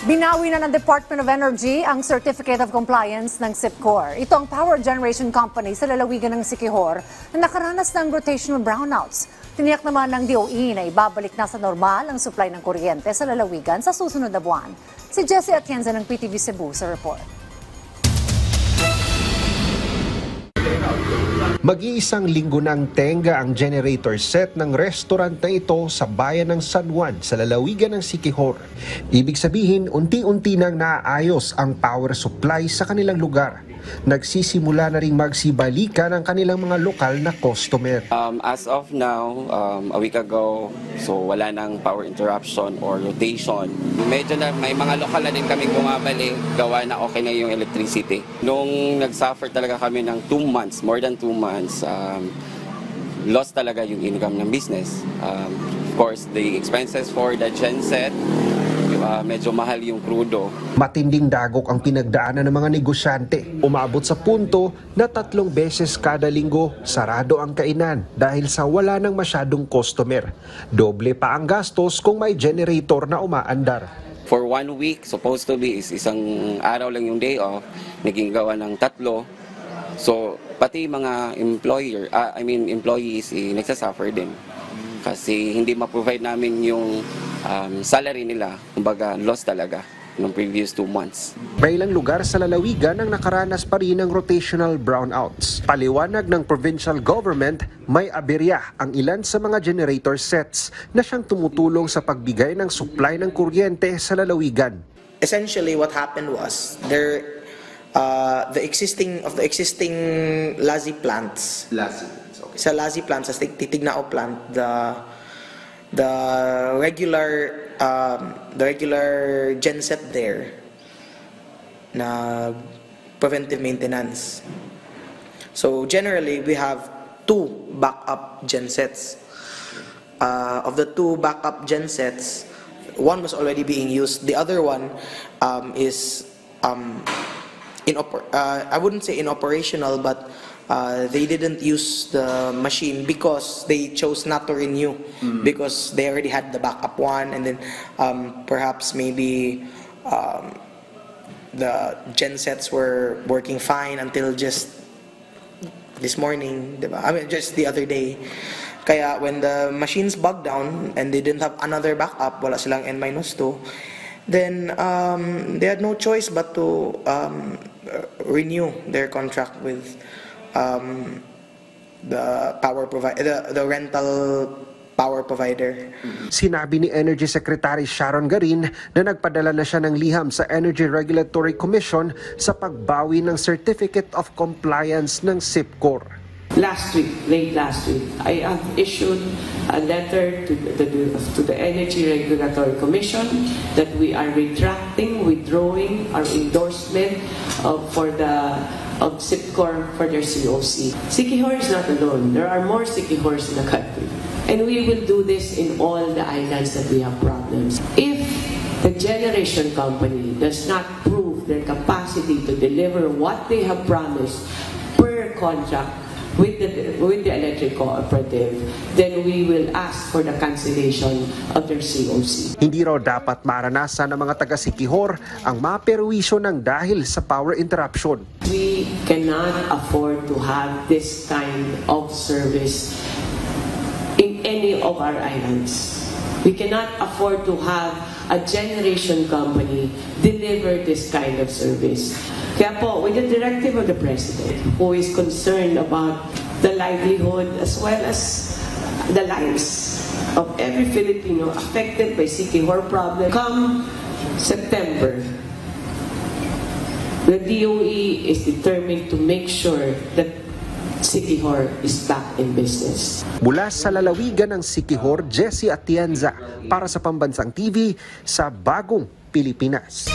Binawi na ng Department of Energy ang Certificate of Compliance ng SIPCOR. Ito ang power generation company sa lalawigan ng Siquijor na nakaranas ng rotational brownouts. Tiniyak naman ng DOE na ibabalik na sa normal ang supply ng kuryente sa lalawigan sa susunod na buwan. Si Jessie Atienza ng PTV Cebu sa report. Mag-iisang linggo ng tenga ang generator set ng restaurant na ito sa bayan ng San Juan sa lalawigan ng Siquijor. Ibig sabihin, unti-unti nang naayos ang power supply sa kanilang lugar. Nagsisimula na rin magsibalikan ang kanilang mga lokal na customer. As of now, a week ago, so wala nang power interruption or rotation. Medyo na may mga lokal na din kaming bumabalik, gawa na okay na yung electricity. Nung nag-suffer talaga kami ng 2 months, more than 2 months, lost talaga yung income ng business. Of course, the expenses for the genset, medyo mahal yung krudo. Matinding dagok ang pinagdaanan ng mga negosyante. Umabot sa punto na 3 beses kada linggo sarado ang kainan dahil sa wala nang masyadong customer. Doble pa ang gastos kung may generator na umaandar. For 1 week, supposed to be is isang araw lang yung day off, naging gawa ng 3. So, pati mga employees, nagsasuffer din. Kasi hindi ma-provide namin yung salary nila, kumbaga lost talaga ng previous 2 months. May ilang lugar sa lalawigan ang nakaranas pa rin ng rotational brownouts. Paliwanag ng provincial government, may aberya ang ilan sa mga generator sets na siyang tumutulong sa pagbigay ng supply ng kuryente sa lalawigan. Essentially, what happened was the existing LASI plants. Sa LASI plant, sa Tignao plant, the regular genset there na preventive maintenance. So generally we have 2 backup gensets. Of the 2 backup gensets, 1 was already being used. The other one is I wouldn't say inoperational, but they didn't use the machine because they chose not to renew because they already had the backup one, and then perhaps maybe the gensets were working fine until just this morning, diba? I mean, just the other day. Kaya when the machines bogged down and they didn't have another backup, wala silang N-2, then they had no choice but to renew their contract with the rental power provider. Sinabi ni Energy Secretary Sharon Garin na nagpadala na siya ng liham sa Energy Regulatory Commission sa pagbawi ng Certificate of Compliance ng SIPCOR. Late last week, I have issued a letter to the Energy Regulatory Commission that we are withdrawing our endorsement of SIPCOR for their COC. Siquijor is not alone. There are more Siquijors in the country. And we will do this in all the islands that we have problems. If the generation company does not prove their capacity to deliver what they have promised per contract with the electric cooperative, then we will ask for the cancellation of their COC. Hindi raw dapat maranasan ng mga taga-Siquijor ang maperwisyo ng dahil sa power interruption. We cannot afford to have this kind of service in any of our islands. We cannot afford to have a generation company deliver this kind of service. Kaya po, with the directive of the President, who is concerned about the livelihood as well as the lives of every Filipino affected by Siquijor problem, come September, the DOE is determined to make sure that Siquijor is back in business. Mula sa lalawigan ng Siquijor, Jessie Atienza para sa Pambansang TV sa Bagong Pilipinas.